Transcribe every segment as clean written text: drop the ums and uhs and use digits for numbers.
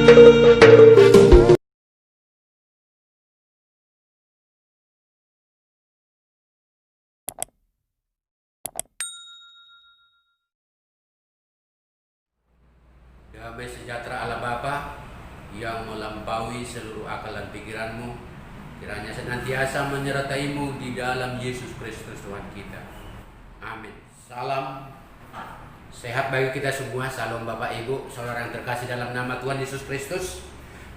Damai sejahtera Allah Bapa yang melampaui seluruh akal dan pikiranmu, kiranya senantiasa menyertaimu di dalam Yesus Kristus Tuhan kita. Amin. Salam sehat bagi kita semua. Salam Bapak Ibu, saudara yang terkasih dalam nama Tuhan Yesus Kristus.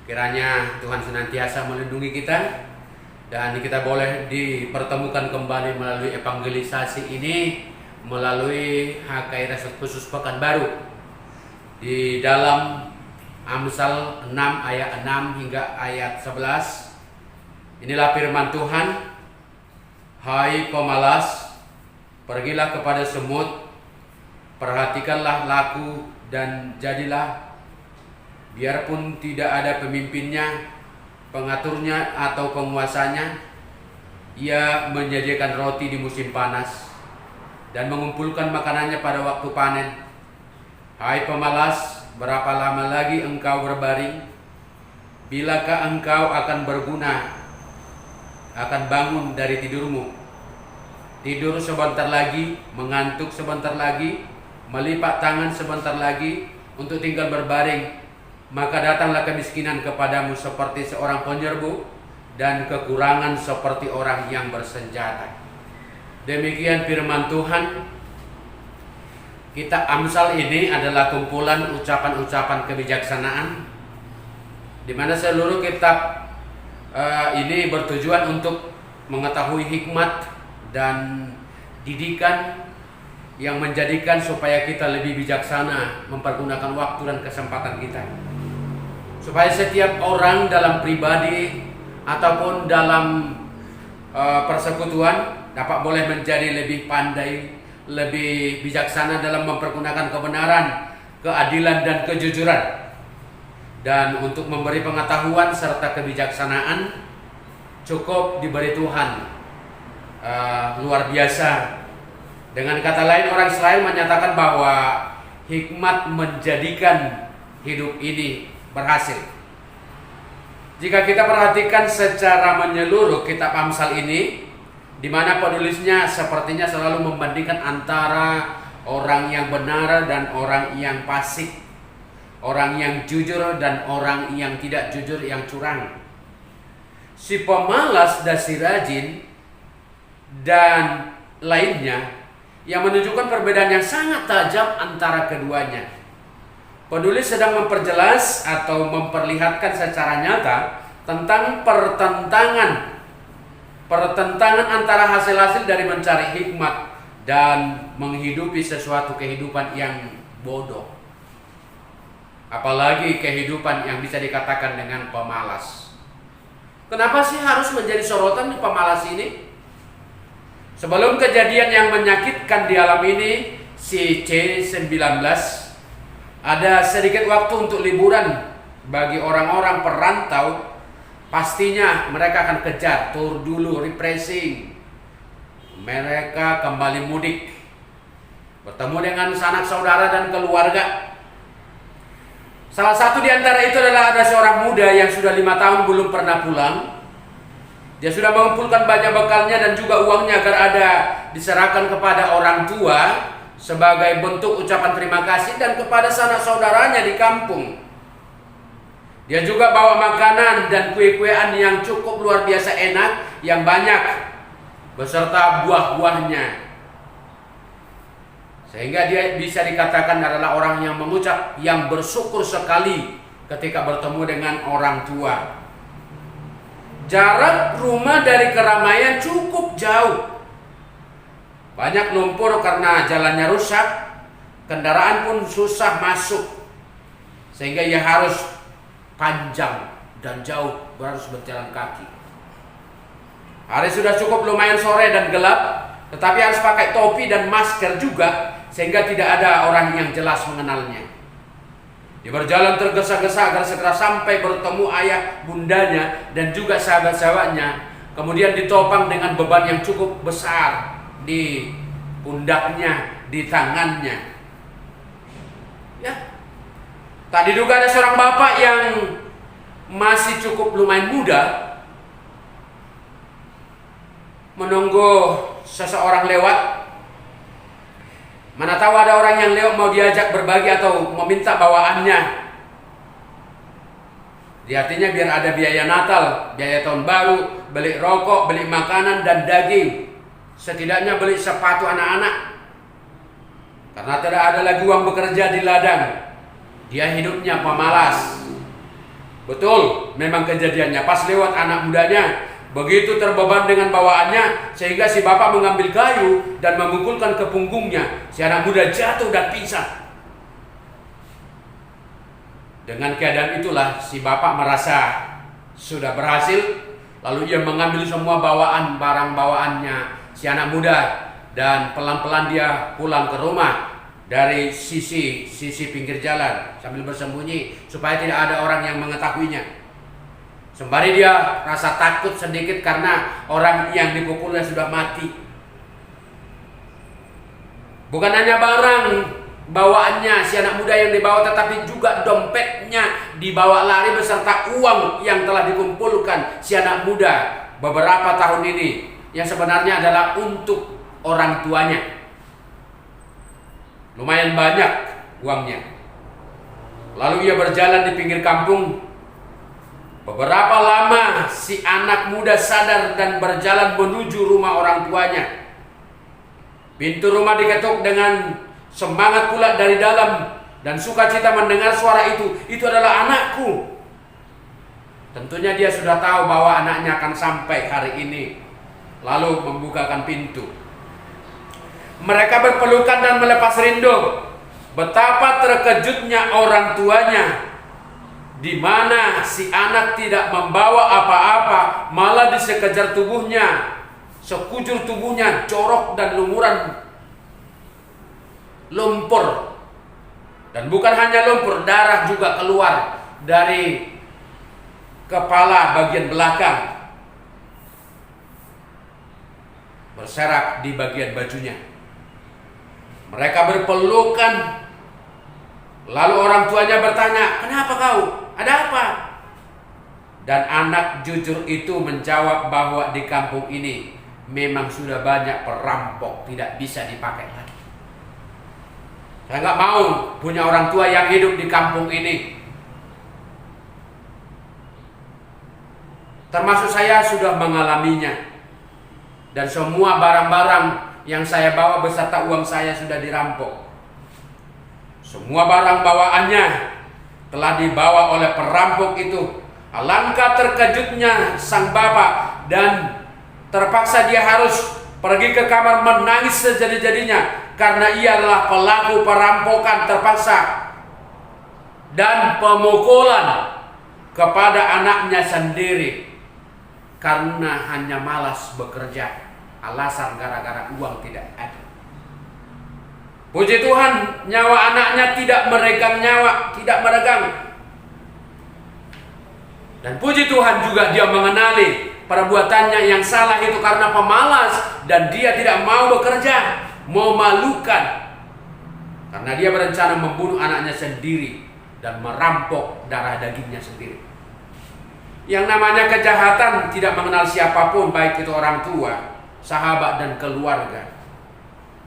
Kiranya Tuhan senantiasa melindungi kita dan kita boleh dipertemukan kembali melalui evangelisasi ini, melalui HKRI khusus Pekanbaru di dalam Amsal 6 ayat 6 hingga ayat 11. Inilah firman Tuhan. Hai pemalas, pergilah kepada semut, perhatikanlah laku dan jadilah, biarpun tidak ada pemimpinnya, pengaturnya atau penguasanya. Ia menyediakan roti di musim panas dan mengumpulkan makanannya pada waktu panen. Hai pemalas, berapa lama lagi engkau berbaring? Bilakah engkau akan berguna, akan bangun dari tidurmu? Tidur sebentar lagi, mengantuk sebentar lagi, melipat tangan sebentar lagi untuk tinggal berbaring. Maka datanglah kemiskinan kepadamu seperti seorang penyerbu, dan kekurangan seperti orang yang bersenjata. Demikian firman Tuhan. Kitab Amsal ini adalah kumpulan ucapan-ucapan kebijaksanaan, di mana seluruh kitab ini bertujuan untuk mengetahui hikmat dan didikan yang menjadikan supaya kita lebih bijaksana mempergunakan waktu dan kesempatan kita, supaya setiap orang dalam pribadi ataupun dalam persekutuan dapat boleh menjadi lebih pandai, lebih bijaksana dalam mempergunakan kebenaran, keadilan dan kejujuran. Dan untuk memberi pengetahuan serta kebijaksanaan cukup diberi Tuhan luar biasa. Dengan kata lain, orang Israel menyatakan bahwa hikmat menjadikan hidup ini berhasil. Jika kita perhatikan secara menyeluruh kitab Amsal ini, di mana penulisnya sepertinya selalu membandingkan antara orang yang benar dan orang yang fasik, orang yang jujur dan orang yang tidak jujur, yang curang. Si pemalas dan si rajin dan lainnya, yang menunjukkan perbedaan yang sangat tajam antara keduanya. Penulis sedang memperjelas atau memperlihatkan secara nyata tentang pertentangan antara hasil-hasil dari mencari hikmat dan menghidupi sesuatu kehidupan yang bodoh. Apalagi kehidupan yang bisa dikatakan dengan pemalas. Kenapa sih harus menjadi sorotan di pemalas ini? Sebelum kejadian yang menyakitkan di alam ini, si C-19, ada sedikit waktu untuk liburan bagi orang-orang perantau. Pastinya mereka akan kejar, tur dulu, refreshing. Mereka kembali mudik, bertemu dengan sanak saudara dan keluarga. Salah satu di antara itu adalah ada seorang muda yang sudah 5 tahun belum pernah pulang. Dia sudah mengumpulkan banyak bekalnya dan juga uangnya agar ada diserahkan kepada orang tua sebagai bentuk ucapan terima kasih dan kepada sanak saudaranya di kampung. Dia juga bawa makanan dan kue-kuean yang cukup luar biasa enak, yang banyak, beserta buah-buahnya. Sehingga dia bisa dikatakan adalah orang yang mengucap, yang bersyukur sekali ketika bertemu dengan orang tua. Jarak rumah dari keramaian cukup jauh. Banyak lumpur karena jalannya rusak, kendaraan pun susah masuk. Sehingga ia harus panjang dan jauh, harus berjalan kaki. Hari sudah cukup lumayan sore dan gelap, tetapi harus pakai topi dan masker juga, sehingga tidak ada orang yang jelas mengenalnya. Dia berjalan tergesa-gesa agar segera sampai bertemu ayah bundanya dan juga sahabat-sahabatnya. Kemudian ditopang dengan beban yang cukup besar di pundaknya, di tangannya. Ya, Tak diduga ada seorang bapak yang masih cukup lumayan muda menunggu seseorang lewat. Mana tahu ada orang yang lewat mau diajak berbagi atau meminta bawaannya. Artinya biar ada biaya Natal, biaya tahun baru, beli rokok, beli makanan dan daging. Setidaknya beli sepatu anak-anak. Karena tidak ada lagi uang bekerja di ladang. Dia hidupnya pemalas. Betul, memang kejadiannya pas lewat anak mudanya, begitu terbeban dengan bawaannya, sehingga si bapak mengambil kayu dan memukulkan ke punggungnya. Si anak muda jatuh dan pingsan. Dengan keadaan itulah si bapak merasa sudah berhasil. Lalu ia mengambil semua bawaan, barang bawaannya si anak muda, dan pelan-pelan dia pulang ke rumah dari sisi pinggir jalan sambil bersembunyi supaya tidak ada orang yang mengetahuinya. Sembari dia rasa takut sedikit karena orang yang dipukulnya sudah mati. Bukan hanya barang bawaannya si anak muda yang dibawa, tetapi juga dompetnya dibawa lari beserta uang yang telah dikumpulkan si anak muda beberapa tahun ini, yang sebenarnya adalah untuk orang tuanya. Lumayan banyak uangnya. Lalu ia berjalan di pinggir kampung. Beberapa lama si anak muda sadar dan berjalan menuju rumah orang tuanya. Pintu rumah diketuk dengan semangat pula dari dalam, dan sukacita mendengar suara itu. Itu adalah anakku. Tentunya dia sudah tahu bahwa anaknya akan sampai hari ini. Lalu membukakan pintu. Mereka berpelukan dan melepas rindu. Betapa terkejutnya orang tuanya, di mana si anak tidak membawa apa-apa, malah di sekejur tubuhnya, sekujur tubuhnya jorok dan lumuran lumpur. Dan bukan hanya lumpur, darah juga keluar dari kepala bagian belakang, berserak di bagian bajunya. Mereka berpelukan. Lalu orang tuanya bertanya, "Kenapa kau? Ada apa?" Dan anak jujur itu menjawab bahwa di kampung ini memang sudah banyak perampok, tidak bisa dipakai lagi. Saya nggak mau punya orang tua yang hidup di kampung ini. Termasuk saya sudah mengalaminya. Dan semua barang-barang yang saya bawa beserta uang saya sudah dirampok. Semua barang bawaannya telah dibawa oleh perampok itu. Alangkah terkejutnya sang bapak, dan terpaksa dia harus pergi ke kamar menangis sejadi-jadinya karena ia adalah pelaku perampokan terpaksa dan pemukulan kepada anaknya sendiri karena hanya malas bekerja. Alasan gara-gara uang tidak ada. Puji Tuhan, nyawa anaknya tidak meregang nyawa, tidak meregang. Dan puji Tuhan juga dia mengenali perbuatannya yang salah itu karena pemalas, dan dia tidak mau bekerja, memalukan. Karena dia berencana membunuh anaknya sendiri dan merampok darah dagingnya sendiri. Yang namanya kejahatan tidak mengenal siapapun, baik itu orang tua, sahabat dan keluarga.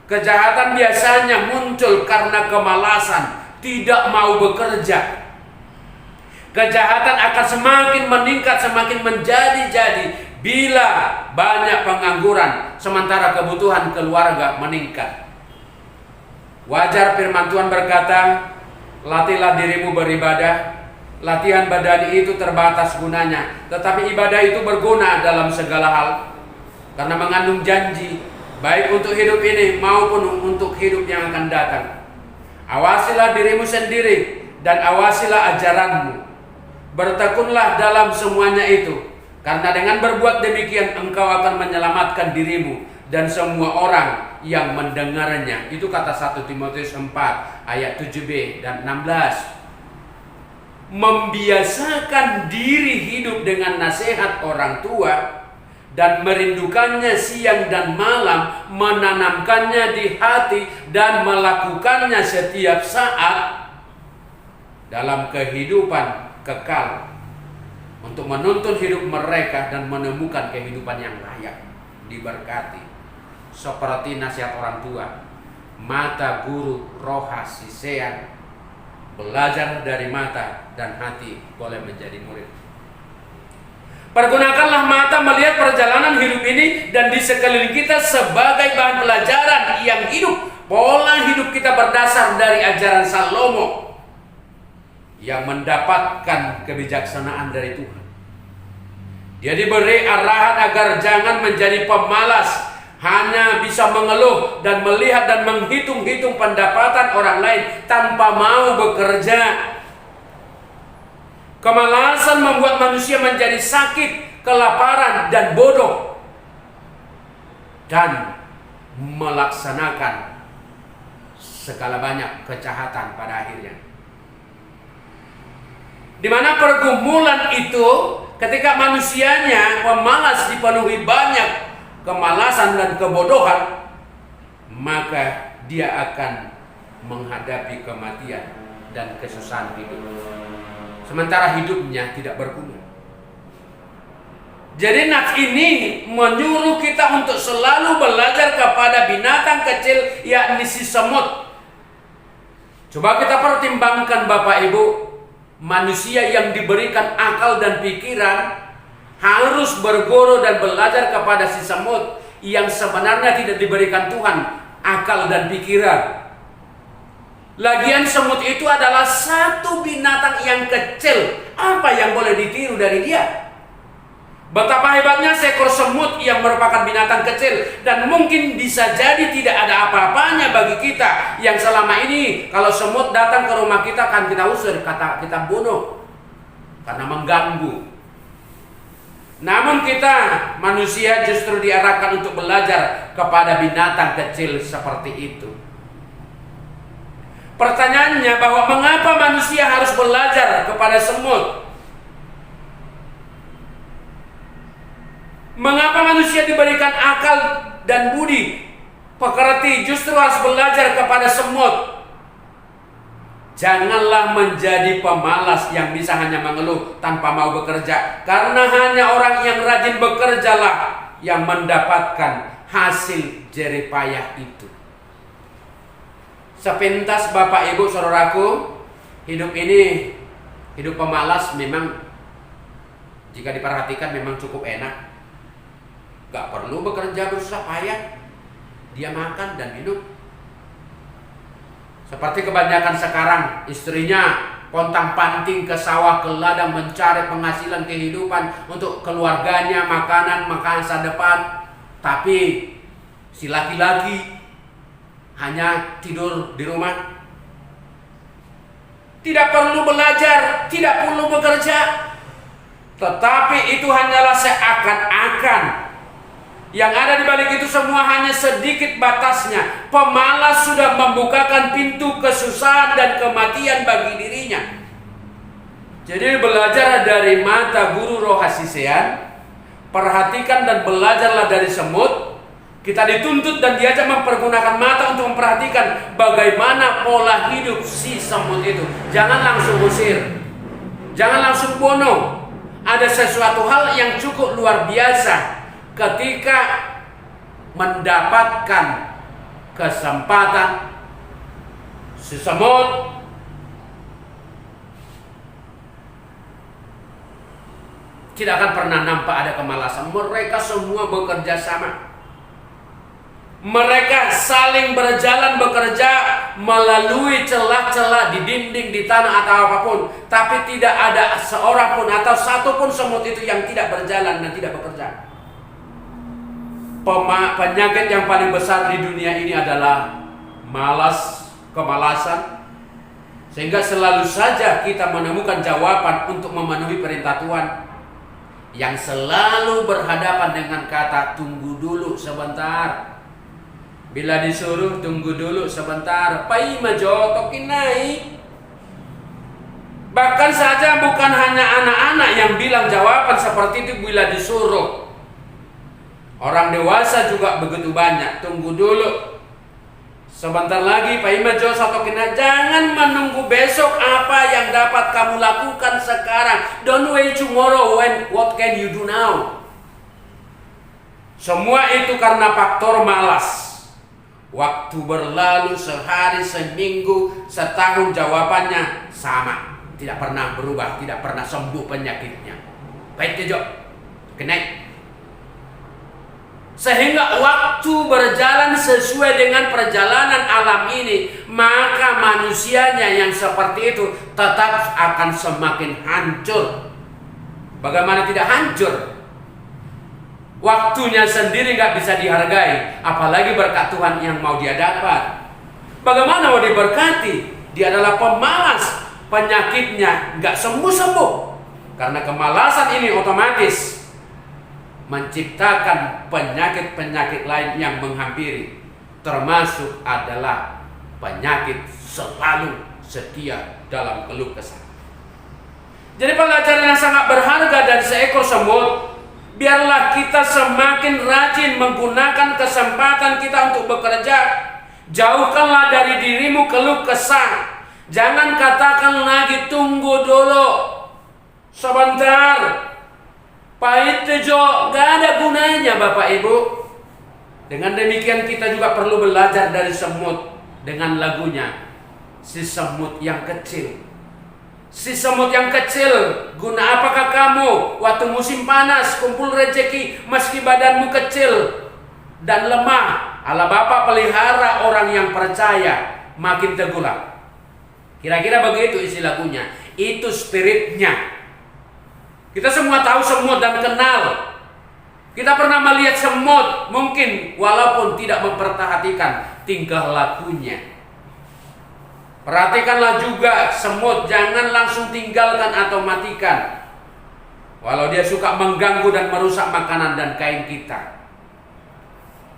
Kejahatan biasanya muncul karena kemalasan, tidak mau bekerja. Kejahatan akan semakin meningkat, semakin menjadi-jadi bila banyak pengangguran, sementara kebutuhan keluarga meningkat. Wajar firman Tuhan berkata, "Latihlah dirimu beribadah." Latihan badani itu terbatas gunanya, tetapi ibadah itu berguna dalam segala hal, karena mengandung janji, baik untuk hidup ini maupun untuk hidup yang akan datang. Awasilah dirimu sendiri dan awasilah ajaranmu. Bertekunlah dalam semuanya itu, karena dengan berbuat demikian engkau akan menyelamatkan dirimu dan semua orang yang mendengarnya. Itu kata 1 Timotius 4 ayat 7b dan 16. Membiasakan diri hidup dengan nasihat orang tua dan merindukannya siang dan malam, menanamkannya di hati dan melakukannya setiap saat. dalam kehidupan kekal, untuk menuntun hidup mereka dan menemukan kehidupan yang layak. Diberkati seperti nasihat orang tua, mata guru roha sisean, belajar dari mata dan hati boleh menjadi murid. Pergunakanlah mata melihat perjalanan hidup ini dan di sekeliling kita sebagai bahan pelajaran yang hidup. Pola hidup kita berdasar dari ajaran Salomo yang mendapatkan kebijaksanaan dari Tuhan. Dia diberi arahan agar jangan menjadi pemalas, hanya bisa mengeluh dan melihat dan menghitung-hitung pendapatan orang lain tanpa mau bekerja. Kemalasan membuat manusia menjadi sakit, kelaparan, dan bodoh, dan melaksanakan segala banyak kejahatan pada akhirnya. Di mana pergumulan itu ketika manusianya pemalas dipenuhi banyak kemalasan dan kebodohan, maka dia akan menghadapi kematian dan kesusahan hidup, sementara hidupnya tidak berguna. Jadi nats ini menyuruh kita untuk selalu belajar kepada binatang kecil, yakni si semut. Coba kita pertimbangkan Bapak Ibu, manusia yang diberikan akal dan pikiran harus berguru dan belajar kepada si semut yang sebenarnya tidak diberikan Tuhan akal dan pikiran. Lagian semut itu adalah satu binatang yang kecil. Apa yang boleh ditiru dari dia? Betapa hebatnya seekor semut yang merupakan binatang kecil, dan mungkin bisa jadi tidak ada apa-apanya bagi kita yang selama ini kalau semut datang ke rumah kita kan kita usir, kita bunuh karena mengganggu. Namun kita manusia justru diarahkan untuk belajar kepada binatang kecil seperti itu. Pertanyaannya bahwa mengapa manusia harus belajar kepada semut? Mengapa manusia diberikan akal dan budi pekerti justru harus belajar kepada semut? Janganlah menjadi pemalas yang bisa hanya mengeluh tanpa mau bekerja, karena hanya orang yang rajin bekerjalah yang mendapatkan hasil jerih payah itu. Sepintas Bapak Ibu Saudaraku, hidup ini, hidup pemalas memang jika diperhatikan memang cukup enak. Gak perlu bekerja bersusah payah, dia makan dan minum. Seperti kebanyakan sekarang, istrinya pontang-panting ke sawah ke ladang mencari penghasilan kehidupan untuk keluarganya, makanan masa depan. Tapi si laki-laki hanya tidur di rumah. Tidak perlu belajar, tidak perlu bekerja. Tetapi itu hanyalah seakan-akan. Yang ada di balik itu semua hanya sedikit batasnya. Pemalas sudah membukakan pintu kesusahan dan kematian bagi dirinya. Jadi belajar dari mata guru rohasisean, perhatikan dan belajarlah dari semut. Kita dituntut dan diajak mempergunakan mata untuk memperhatikan bagaimana pola hidup si semut itu. Jangan langsung usir, jangan langsung bunuh. Ada sesuatu hal yang cukup luar biasa ketika mendapatkan kesempatan. Si semut tidak akan pernah nampak ada kemalasan. Mereka semua bekerja sama. Mereka saling berjalan bekerja melalui celah-celah di dinding, di tanah atau apapun. Tapi tidak ada seorang pun atau satu pun semut itu yang tidak berjalan dan tidak bekerja. Penyakit yang paling besar di dunia ini adalah malas, kemalasan. Sehingga selalu saja kita menemukan jawaban untuk memenuhi perintah Tuhan yang selalu berhadapan dengan kata tunggu dulu sebentar. Bila disuruh tunggu dulu sebentar, pai majotokin naik. Bahkan saja bukan hanya anak-anak yang bilang jawaban seperti itu bila disuruh. Orang dewasa juga begitu banyak. Tunggu dulu Sebentar lagi Pak Imajo atau kena, jangan menunggu besok apa yang dapat kamu lakukan sekarang. Don't wait tomorrow when what can you do now. Semua itu karena faktor malas. Waktu berlalu sehari, seminggu, setahun, jawabannya sama. Tidak pernah berubah, tidak pernah sembuh penyakitnya. Baik Tejo, kena. Sehingga waktu berjalan sesuai dengan perjalanan alam ini, maka manusianya yang seperti itu tetap akan semakin hancur. Bagaimana tidak hancur? Waktunya sendiri nggak bisa dihargai, apalagi berkat Tuhan yang mau dia dapat. Bagaimana mau diberkati? Dia adalah pemalas, penyakitnya nggak sembuh-sembuh. Karena kemalasan ini otomatis menciptakan penyakit-penyakit lain yang menghampiri, termasuk adalah penyakit selalu setia dalam keluh kesah. Jadi pelajaran yang sangat berharga dari seekor semut, biarlah kita semakin rajin menggunakan kesempatan kita untuk bekerja. Jauhkanlah dari dirimu keluh kesah. Jangan katakan lagi tunggu dulu, sebentar. Pahit Tejo, gak ada gunanya Bapak Ibu. Dengan demikian kita juga perlu belajar dari semut dengan lagunya Si Semut Yang Kecil. Si semut yang kecil, guna apakah kamu waktu musim panas kumpul rezeki meski badanmu kecil dan lemah? Allah Bapa pelihara orang yang percaya makin tenggelam. Kira-kira begitu isi lagunya. Itu spiritnya. Kita semua tahu semut dan kenal. Kita pernah melihat semut, mungkin walaupun tidak memperhatikan tingkah lakunya. Perhatikanlah juga semut, jangan langsung tinggalkan atau matikan. Walau dia suka mengganggu dan merusak makanan dan kain kita.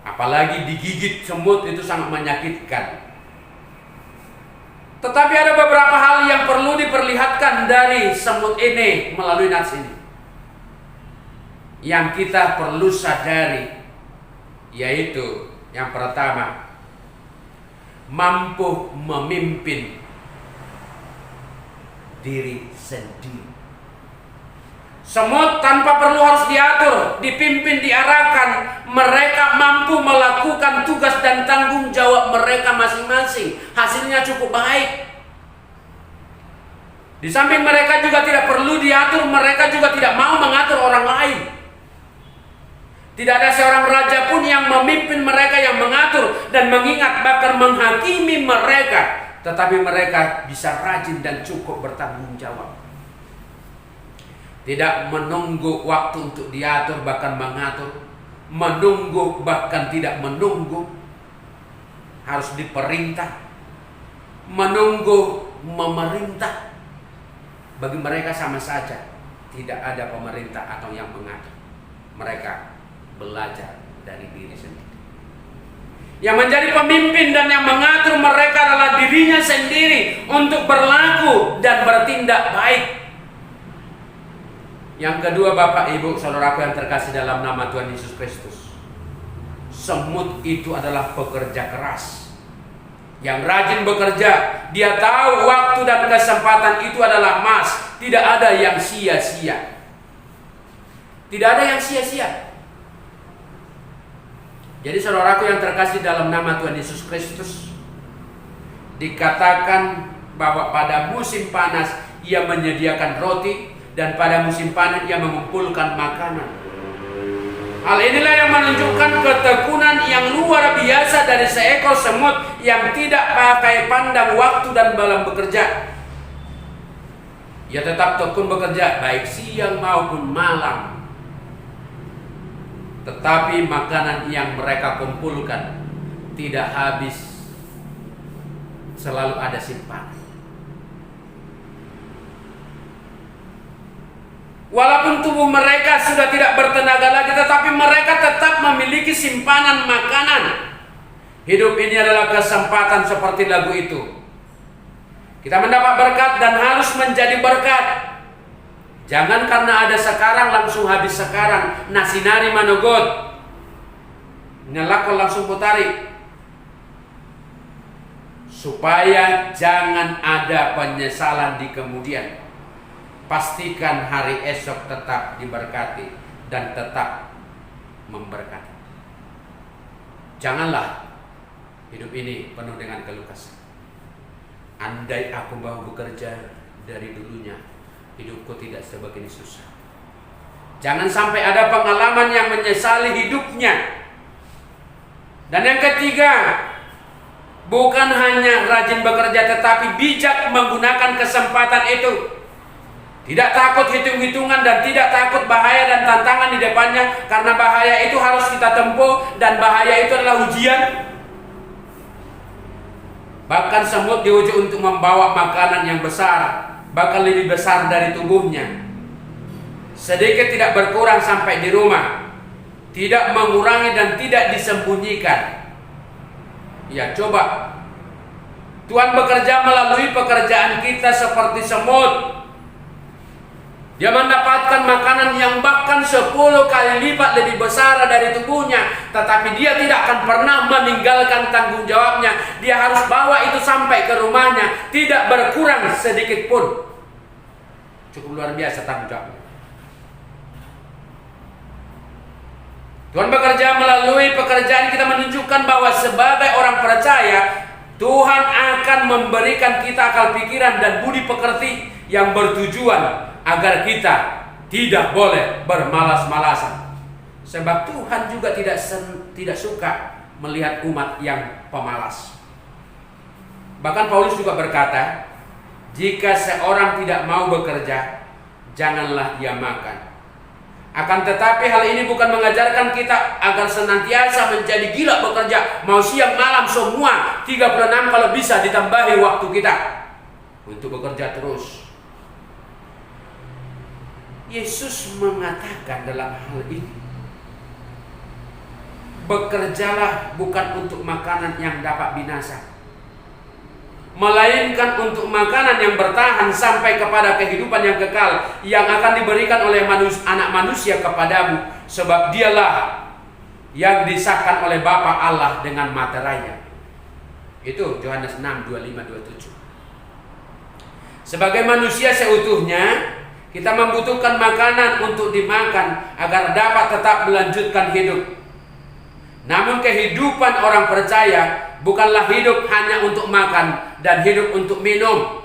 Apalagi digigit semut itu sangat menyakitkan. Tetapi ada beberapa hal yang perlu diperlihatkan dari semut ini melalui nats ini, yang kita perlu sadari, yaitu yang pertama, mampu memimpin diri sendiri. Semut tanpa perlu harus diatur, dipimpin, diarahkan. Mereka mampu melakukan tugas dan tanggung jawab mereka masing-masing. Hasilnya cukup baik. Di samping mereka juga tidak perlu diatur, mereka juga tidak mau mengatur orang lain. Tidak ada seorang raja pun yang memimpin mereka, yang mengatur dan mengingat, bahkan menghakimi mereka. Tetapi mereka bisa rajin dan cukup bertanggung jawab. Tidak menunggu waktu untuk diatur, bahkan mengatur. Menunggu, bahkan tidak menunggu. Harus diperintah. Menunggu, memerintah. Bagi mereka sama saja. Tidak ada pemerintah atau yang mengatur. Mereka belajar dari diri sendiri. Yang menjadi pemimpin dan yang mengatur mereka adalah dirinya sendiri untuk berlaku dan bertindak baik. Yang kedua, Bapak Ibu Saudaraku yang terkasih dalam nama Tuhan Yesus Kristus, semut itu adalah pekerja keras, yang rajin bekerja. Dia tahu waktu dan kesempatan itu adalah emas. Tidak ada yang sia-sia. Tidak ada yang sia-sia. Jadi saudaraku yang terkasih dalam nama Tuhan Yesus Kristus, dikatakan bahwa pada musim panas Ia menyediakan roti, dan pada musim panen Ia mengumpulkan makanan. Hal inilah yang menunjukkan ketekunan yang luar biasa dari seekor semut yang tidak pakai pandang waktu dan dalam bekerja. Ia tetap tekun bekerja baik siang maupun malam. Tetapi makanan yang mereka kumpulkan tidak habis, selalu ada simpanan. Walaupun tubuh mereka sudah tidak bertenaga lagi, tetapi mereka tetap memiliki simpanan makanan. Hidup ini adalah kesempatan seperti lagu itu. Kita mendapat berkat dan harus menjadi berkat. Jangan karena ada sekarang langsung habis sekarang. Nasinari manogot, nyalakon langsung putari. supaya jangan ada penyesalan di kemudian. Pastikan hari esok tetap diberkati dan tetap memberkati. Janganlah hidup ini penuh dengan keluh kesah. Andai aku mau bekerja dari dulunya, hidupku tidak sebegini susah. Jangan sampai ada pengalaman yang menyesali hidupnya. Dan yang ketiga, bukan hanya rajin bekerja tetapi bijak menggunakan kesempatan itu. Tidak takut hitung-hitungan dan tidak takut bahaya dan tantangan di depannya, karena bahaya itu harus kita tempuh dan bahaya itu adalah ujian. Bahkan semut diuji untuk membawa makanan yang besar, bahkan lebih besar dari tubuhnya. Sedikit tidak berkurang sampai di rumah, tidak mengurangi dan tidak disembunyikan. Ya, coba Tuhan bekerja melalui pekerjaan kita seperti semut. Dia mendapatkan makanan yang bahkan 10 kali lipat lebih besar dari tubuhnya, tetapi dia tidak akan pernah meninggalkan tanggung jawabnya. Dia harus bawa itu sampai ke rumahnya, tidak berkurang sedikit pun. Cukup luar biasa tanggung jawabnya. Tuhan bekerja melalui pekerjaan kita, menunjukkan bahwa sebagai orang percaya, Tuhan akan memberikan kita akal pikiran dan budi pekerti yang bertujuan agar kita tidak boleh bermalas-malasan. Sebab Tuhan juga tidak suka melihat umat yang pemalas. Bahkan Paulus juga berkata, jika seorang tidak mau bekerja, janganlah ia makan. Akan tetapi hal ini bukan mengajarkan kita agar senantiasa menjadi gila bekerja, mau siang malam semua 36 kalau bisa ditambahi waktu kita untuk bekerja terus. Yesus mengatakan dalam hal ini, bekerjalah bukan untuk makanan yang dapat binasa, melainkan untuk makanan yang bertahan sampai kepada kehidupan yang kekal, yang akan diberikan oleh anak manusia kepadamu, sebab dialah yang disahkan oleh Bapa Allah dengan materai. Itu Yohanes 6, 25-27. Sebagai manusia seutuhnya, kita membutuhkan makanan untuk dimakan agar dapat tetap melanjutkan hidup. Namun kehidupan orang percaya bukanlah hidup hanya untuk makan dan hidup untuk minum,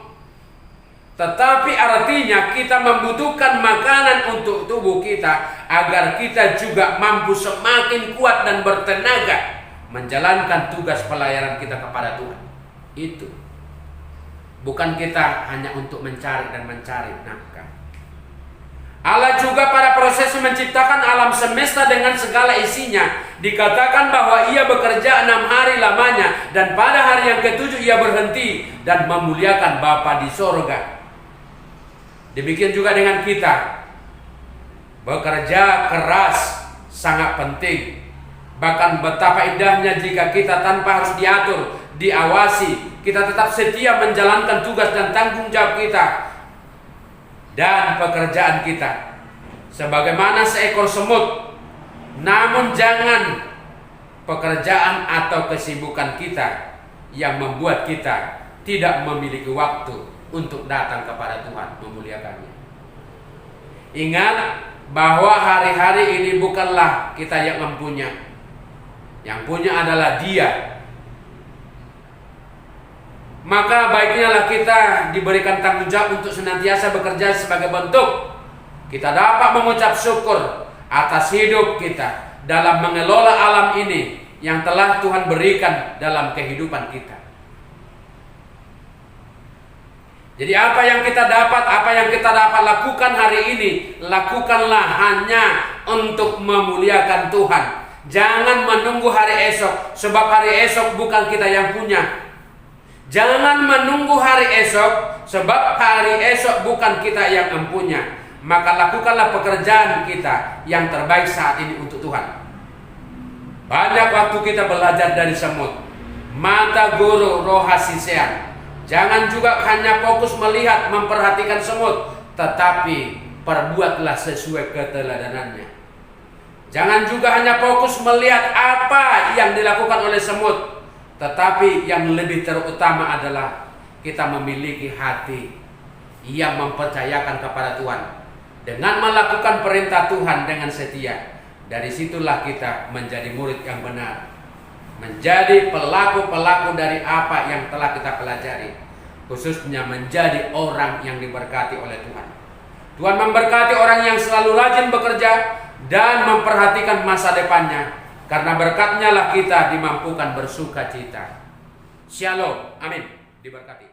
tetapi artinya kita membutuhkan makanan untuk tubuh kita agar kita juga mampu semakin kuat dan bertenaga menjalankan tugas pelayanan kita kepada Tuhan. Itu bukan kita hanya untuk mencari nafkah. Allah juga pada proses menciptakan alam semesta dengan segala isinya, dikatakan bahwa ia bekerja 6 hari lamanya, dan pada hari yang ke-7 ia berhenti dan memuliakan Bapa di sorga. Demikian juga dengan kita. Bekerja keras sangat penting. Bahkan betapa indahnya jika kita tanpa harus diatur, diawasi, kita tetap setia menjalankan tugas dan tanggung jawab kita dan pekerjaan kita sebagaimana seekor semut. Namun jangan pekerjaan atau kesibukan kita yang membuat kita tidak memiliki waktu untuk datang kepada Tuhan memuliakannya. Ingat bahwa hari-hari ini bukanlah kita yang mempunyai, yang punya adalah Dia. Maka baiknya lah kita diberikan tanggung jawab untuk senantiasa bekerja sebagai bentuk kita dapat mengucap syukur atas hidup kita dalam mengelola alam ini yang telah Tuhan berikan dalam kehidupan kita. Jadi apa yang kita dapat lakukan hari ini, lakukanlah hanya untuk memuliakan Tuhan. Jangan menunggu hari esok, sebab hari esok bukan kita yang punya. Jangan menunggu hari esok, sebab hari esok bukan kita yang mempunya. Maka lakukanlah pekerjaan kita yang terbaik saat ini untuk Tuhan. Banyak waktu kita belajar dari semut, mata guru roh hasisean. Jangan juga hanya fokus melihat, memperhatikan semut, tetapi perbuatlah sesuai keteladanannya. Jangan juga hanya fokus melihat apa yang dilakukan oleh semut, Tetapi yang lebih terutama adalah kita memiliki hati yang mempercayakan kepada Tuhan. Dengan melakukan perintah Tuhan dengan setia, dari situlah kita menjadi murid yang benar, menjadi pelaku-pelaku dari apa yang telah kita pelajari, khususnya menjadi orang yang diberkati oleh Tuhan. Tuhan memberkati orang yang selalu rajin bekerja dan memperhatikan masa depannya, karena berkatnya lah kita dimampukan bersuka cita. Shalom, amin, diberkati.